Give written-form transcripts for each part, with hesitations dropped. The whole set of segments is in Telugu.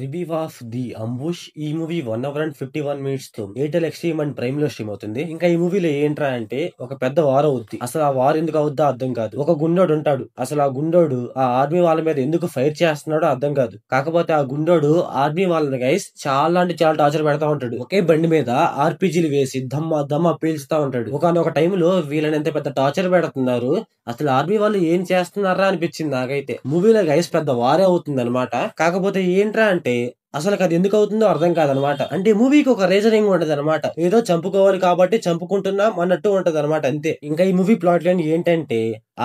రివ్యూ ఆఫ్ ది అంబుష్ ఈ మూవీ 1 అవర్ అండ్ 51 మినిట్స్ తో ఎయిర్టెల్ ఎక్స్ట్రీమ్ అండ్ ప్రైమ్ లో స్ట్రీమ్ అవుతుంది. ఇంకా ఈ మూవీలో ఏంట్రా అంటే ఒక పెద్ద వార్ అవుద్ది. అసలు ఆ వార్ ఎందుకు అవుద్దో అర్థం కాదు. ఒక గుండోడు ఉంటాడు. అసలు ఆ గుండోడు ఆ ఆర్మీ వాళ్ళ మీద ఎందుకు ఫైర్ చేస్తున్నాడో అర్థం కాదు. కాకపోతే ఆ గుండోడు ఆర్మీ వాళ్ళని గైస్ చాలా అంటే చాలా టార్చర్ పెడతా ఉంటాడు. ఒకే బండి మీద ఆర్పీజీలు వేసి దమ్మ దమ్మ పీల్చుతా ఉంటాడు. ఒకనొక టైంలో వీళ్ళని ఎంత పెద్ద టార్చర్ పెడుతున్నారు, అసలు ఆర్మీ వాళ్ళు ఏం చేస్తున్నారా అనిపించింది నాకైతే. మూవీలో గైస్ పెద్ద వారే అవుతుంది అనమాట. కాకపోతే ఏంట్రా అంటే అసలు అది ఎందుకు అవుతుందో అర్థం కాదనమాట. అంటే మూవీకి ఒక రీజనింగ్ ఉంటది అనమాట. ఏదో చంపుకోవాలి కాబట్టి చంపుకుంటున్నాం అన్నట్టు ఉంటది అనమాట, అంతే. ఇంకా ఈ మూవీ ప్లాట్ లైన్ ఏంటంటే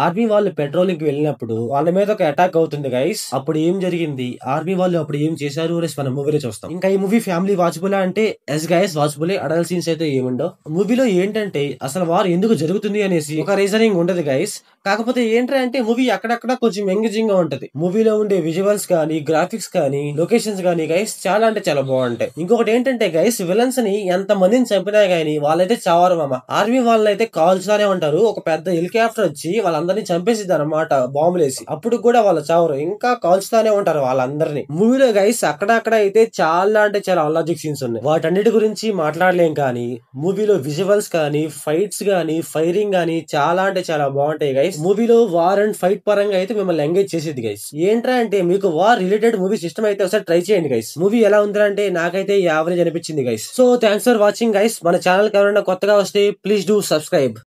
ఆర్మీ వాళ్ళు పెట్రోలింగ్ కి వెళ్ళినప్పుడు వాళ్ళ మీద ఒక అటాక్ అవుతుంది గైస్. అప్పుడు ఏం జరిగింది, ఆర్మీ వాళ్ళు అప్పుడు ఏం చేశారు అనేసి మనం మూవీలో చూస్తాం. ఇంకా ఈ మూవీ ఫ్యామిలీ వాచబుల్ అంటే yes guys watchable. Adult scenes అయితే ఏముండో. మూవీలో ఏంటంటే అసలు వార్ ఎందుకు జరుగుతుంది అనేసి ఒక రీజనింగ్ ఉండదు గైస్. కాకపోతే ఏంటంటే మూవీ అక్కడక్కడ కొంచెం ఎంగేజింగ్ గా ఉంటది. మూవీలో ఉండే విజువల్స్ కానీ, గ్రాఫిక్స్ కానీ, లొకేషన్స్ కానీ గైస్ చాలా అంటే చాలా బాగుంటాయి. ఇంకొకటి ఏంటంటే గైస్ విలన్స్ ని ఎంత మందిని చంపినా గానీ వాళ్ళైతే చావరు మామ. ఆర్మీ వాళ్ళైతే కాల్చుతానే ఉంటారు. ఒక పెద్ద హెలికాప్టర్ వచ్చి వాళ్ళందరినీ చంపేసిద్ది అనమాట బాంబులేసి. అప్పుడు కూడా వాళ్ళు చావరు, ఇంకా కాల్చుతానే ఉంటారు వాళ్ళందరినీ. మూవీలో గైస్ అక్కడక్కడ అయితే చాలా అంటే చాలా అల్లాజిక్ సీన్స్ ఉన్నాయి. వాటన్నిటి గురించి మాట్లాడలేం కానీ మూవీలో విజువల్స్ కానీ, ఫైట్స్ కానీ, ఫైరింగ్ కానీ చాలా అంటే చాలా బాగుంటాయి గైస్. మూవీలో వార్ అండ్ ఫైట్ పరంగా అయితే మిమ్మల్ని ఎంగేజ్ చేసేది గైస్. ఏంట్రా అంటే మీకు వార్ రిలేటెడ్ మూవీ సిస్టమ్ అయితే ఒకసారి ట్రై చేయండి గైస్. మూవీ ఎలా ఉందంటే నాకైతే యావరేజ్ అనిపించింది guys. So thanks for watching guys. మన ఛానల్ కి ఎవరైనా కొత్తగా వస్తే ప్లీజ్ డూ సబ్స్క్రైబ్.